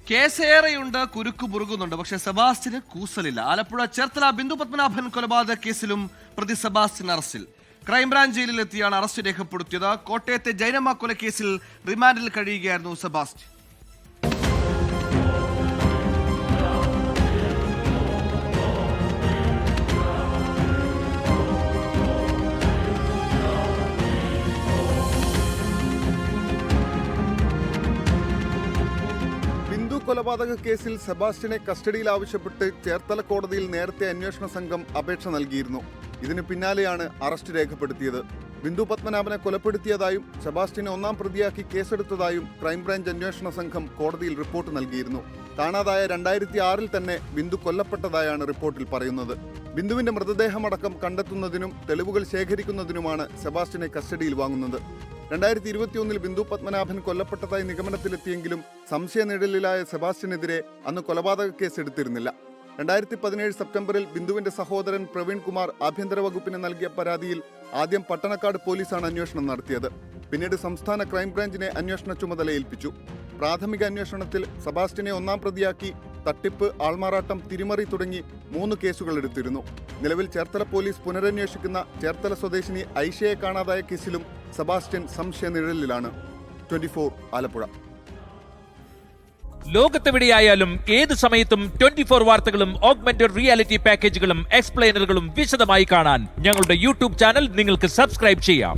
കേസേറെയുണ്ട്, കുരുക്ക് മുറുകുന്നുണ്ട്. പക്ഷേ സെബാസ്റ്റ്യന് കൂസലില്ല. ആലപ്പുഴ ചേർത്തല ബിന്ദു പത്മനാഭൻ കൊലപാതക കേസിലും പ്രതി സെബാസ്റ്റ്യൻ അറസ്റ്റിൽ. ക്രൈംബ്രാഞ്ച് ജയിലിലെത്തിയാണ് അറസ്റ്റ് രേഖപ്പെടുത്തിയത്. കോട്ടയത്തെ ജൈനമ്മ കൊലക്കേസിൽ റിമാൻഡിൽ കഴിയുകയായിരുന്നു സെബാസ്റ്റ്യൻ. കൊലപാതക കേസിൽ സെബാസ്റ്റ്യനെ കസ്റ്റഡിയിൽ ആവശ്യപ്പെട്ട് ചേർത്തല കോടതിയിൽ നേരത്തെ അന്വേഷണ സംഘം അപേക്ഷ നൽകിയിരുന്നു. ഇതിന് പിന്നാലെയാണ് അറസ്റ്റ് രേഖപ്പെടുത്തിയത്. ബിന്ദു പത്മനാഭനെ കൊലപ്പെടുത്തിയതായും സെബാസ്റ്റ്യനെ ഒന്നാം പ്രതിയാക്കി കേസെടുത്തതായും ക്രൈംബ്രാഞ്ച് അന്വേഷണ സംഘം കോടതിയിൽ റിപ്പോർട്ട് നൽകിയിരുന്നു. കാണാതായ 2006 തന്നെ ബിന്ദു കൊല്ലപ്പെട്ടതായാണ് റിപ്പോർട്ടിൽ പറയുന്നത്. ബിന്ദുവിന്റെ മൃതദേഹമടക്കം കണ്ടെത്തുന്നതിനും തെളിവുകൾ ശേഖരിക്കുന്നതിനുമാണ് സെബാസ്റ്റ്യനെ കസ്റ്റഡിയിൽ വാങ്ങുന്നത്. 2021 ബിന്ദു പത്മനാഭൻ കൊല്ലപ്പെട്ടതായി നിഗമനത്തിലെത്തിയെങ്കിലും സംശയനിഴലിലായ സെബാസ്റ്റ്യനെതിരെ അന്ന് കൊലപാതക കേസ് എടുത്തിരുന്നില്ല. 2017 സെപ്റ്റംബറിൽ ബിന്ദുവിന്റെ സഹോദരൻ പ്രവീൺ കുമാർ ആഭ്യന്തര വകുപ്പിന് നൽകിയ പരാതിയിൽ ആദ്യം പട്ടണക്കാട് പോലീസാണ് അന്വേഷണം നടത്തിയത്. പിന്നീട് സംസ്ഥാന ക്രൈംബ്രാഞ്ചിനെ അന്വേഷണ ചുമതല ഏൽപ്പിച്ചു. പ്രാഥമിക അന്വേഷണത്തിൽ സെബാസ്റ്റ്യനെ ഒന്നാം പ്രതിയാക്കി തട്ടിപ്പ്, ആൾമാറാട്ടം, തിരിമറി തുടങ്ങി 3 കേസുകൾ എടുത്തിരുന്നു. നിലവിൽ ചേർത്തല പോലീസ് പുനരന്വേഷിക്കുന്ന ചേർത്തല സ്വദേശിനി ഐഷയെ കാണാതായ കേസിലും സെബാസ്റ്റ്യൻ സംശയനിഴലിലാണ്. 24 ആലപ്പുഴ. ലോകത്തെവിടെയായാലും ഏത് സമയത്തും 24 വാർത്തകളും ഓഗ്മെന്റഡ് റിയാലിറ്റി പാക്കേജുകളും എക്സ്പ്ലെയിനറുകളും വിശദമായി കാണാൻ ഞങ്ങളുടെ യൂട്യൂബ് ചാനൽ നിങ്ങൾക്ക് സബ്സ്ക്രൈബ് ചെയ്യാം.